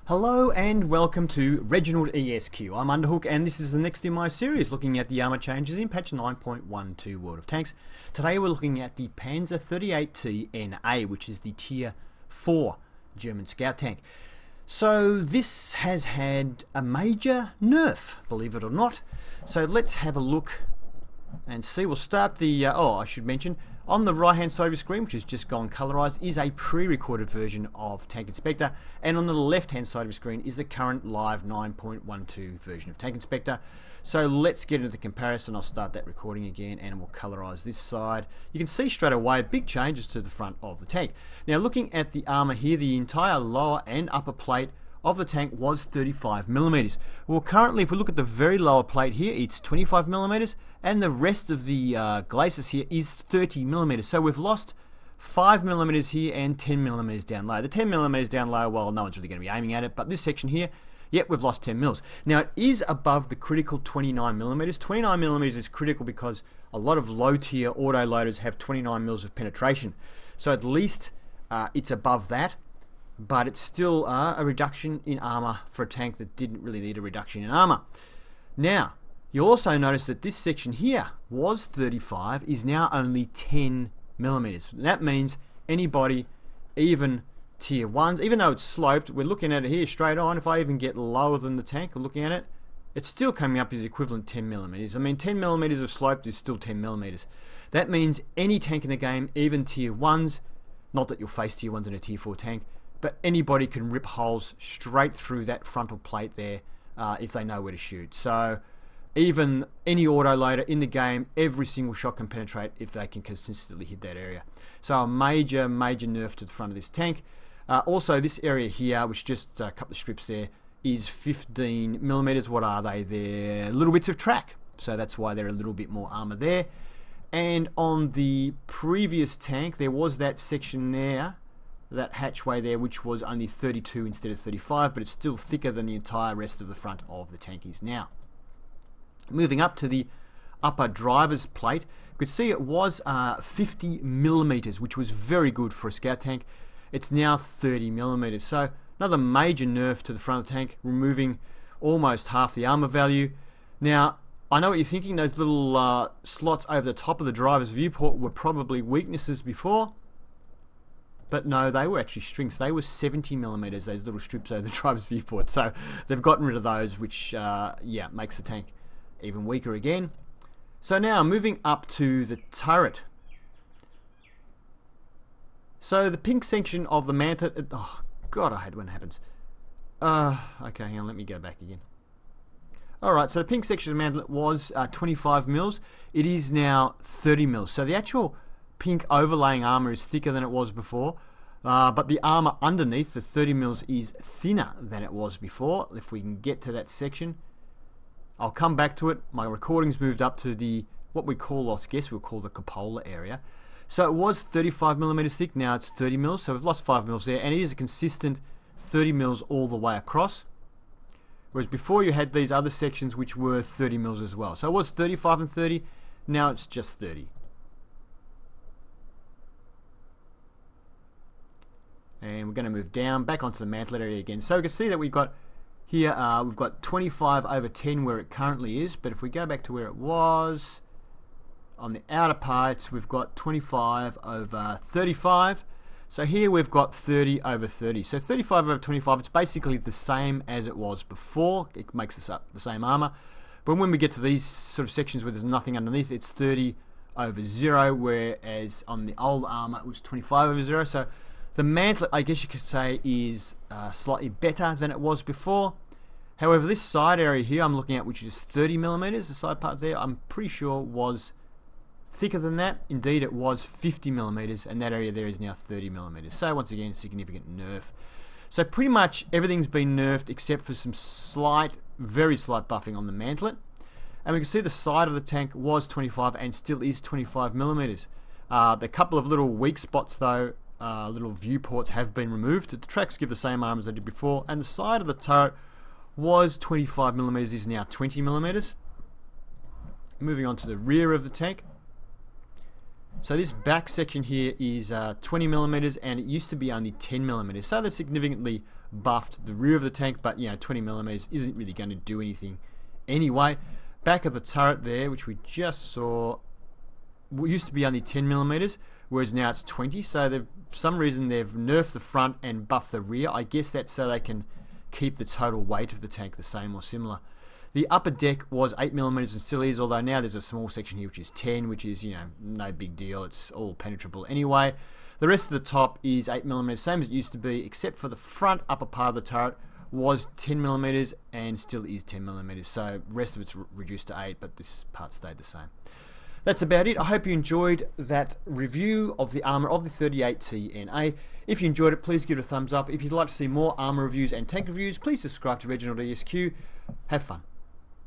Hello and welcome to ReginaldESQ. I'm Underhook and this is the next in my series looking at the armour changes in patch 9.12 World of Tanks. Today we're looking at the Pz38T NA, which is the tier 4 German scout tank. So this has had a major nerf, believe it or not. So let's have a look and see. We'll start the, I should mention, on the right hand side of your screen, which has just gone colorized, is a pre-recorded version of Tank Inspector, and on the left hand side of your screen is the current live 9.12 version of Tank Inspector. So let's get into the comparison. I'll start that recording again and we'll colorize this side. You can see straight away big changes to the front of the tank. Now looking at the armor here, the entire lower and upper plate of the tank was 35mm. Well, currently if we look at the very lower plate here, it's 25mm, and the rest of the glacis here is 30mm. So we've lost 5mm here and 10mm down low. The 10mm down low, well, no one's really going to be aiming at it, but this section here, yep, we've lost 10 mils. Now it is above the critical 29mm. 29mm is critical because a lot of low tier auto loaders have 29 mils of penetration. So at least it's above that. But it's still a reduction in armor for a tank that didn't really need a reduction in armor. Now, you'll also notice that this section here was 35, is now only 10mm. That means anybody, even tier 1s, even though it's sloped, we're looking at it here straight on. If I even get lower than the tank, we're looking at it, it's still coming up as equivalent 10mm. I mean, 10mm of sloped is still 10mm. That means any tank in the game, even tier 1s, not that you'll face tier 1s in a tier 4 tank, but anybody can rip holes straight through that frontal plate there if they know where to shoot. So even any autoloader in the game, every single shot can penetrate if they can consistently hit that area. So a major nerf to the front of this tank. Also this area here, which just a couple of strips there, is 15mm. What are they? They're little bits of track. So that's why they're a little bit more armor there. And on the previous tank, there was that section there, that hatchway there, which was only 32 instead of 35, but it's still thicker than the entire rest of the front of the tank is now. Moving up to the upper driver's plate, you could see it was 50mm, which was very good for a scout tank. It's now 30mm, so another major nerf to the front of the tank, removing almost half the armor value. Now, I know what you're thinking, those little slots over the top of the driver's viewport were probably weaknesses before. But no, they were actually strings. They were 70mm, those little strips over the driver's viewport. So they've gotten rid of those, which, makes the tank even weaker again. So now, moving up to the turret. So the pink section of the mantlet... Oh, God, I hate when it happens. Okay, hang on, let me go back again. Alright, so the pink section of the mantlet was 25mm. It is now 30mm. So the actual pink overlaying armor is thicker than it was before, but the armor underneath the 30mm is thinner than it was before. If we can get to that section, I'll come back to it. My recording's moved up to the, what we call, I guess we'll call the cupola area. So it was 35mm thick, now it's 30mm, so we've lost 5mm there, and it is a consistent 30mm all the way across. Whereas before you had these other sections which were 30mm as well. So it was 35 and 30, now it's just 30. And we're going to move down back onto the mantlet area again. So we can see that we've got here, we've got 25/10 where it currently is. But if we go back to where it was, on the outer parts, we've got 25/35. So here we've got 30/30. So 35/25, it's basically the same as it was before. It makes us up the same armor. But when we get to these sort of sections where there's nothing underneath, it's 30/0, whereas on the old armor it was 25/0. So the mantlet, I guess you could say, is slightly better than it was before. However, this side area here I'm looking at, which is 30mm, the side part there, I'm pretty sure was thicker than that. Indeed, it was 50mm, and that area there is now 30mm. So once again, significant nerf. So pretty much everything's been nerfed except for some slight, very slight buffing on the mantlet. And we can see the side of the tank was 25 and still is 25mm. The couple of little weak spots though, little viewports have been removed. The tracks give the same arm as they did before, and the side of the turret was 25mm, is now 20mm. Moving on to the rear of the tank. So this back section here is 20mm, and it used to be only 10mm. So they're significantly buffed the rear of the tank, but 20mm isn't really going to do anything anyway. Back of the turret there, which we just saw, used to be only 10mm, whereas now it's 20. So for some reason they've nerfed the front and buffed the rear. I guess that's so they can keep the total weight of the tank the same or similar. The upper deck was 8mm and still is, although now there's a small section here which is 10, which is, no big deal. It's all penetrable anyway. The rest of the top is 8mm, same as it used to be, except for the front upper part of the turret was 10mm and still is 10mm. So the rest of it's reduced to 8, but this part stayed the same. That's about it. I hope you enjoyed that review of the armour of the 38T-NA. If you enjoyed it, please give it a thumbs up. If you'd like to see more armour reviews and tank reviews, please subscribe to ReginaldESQ. Have fun.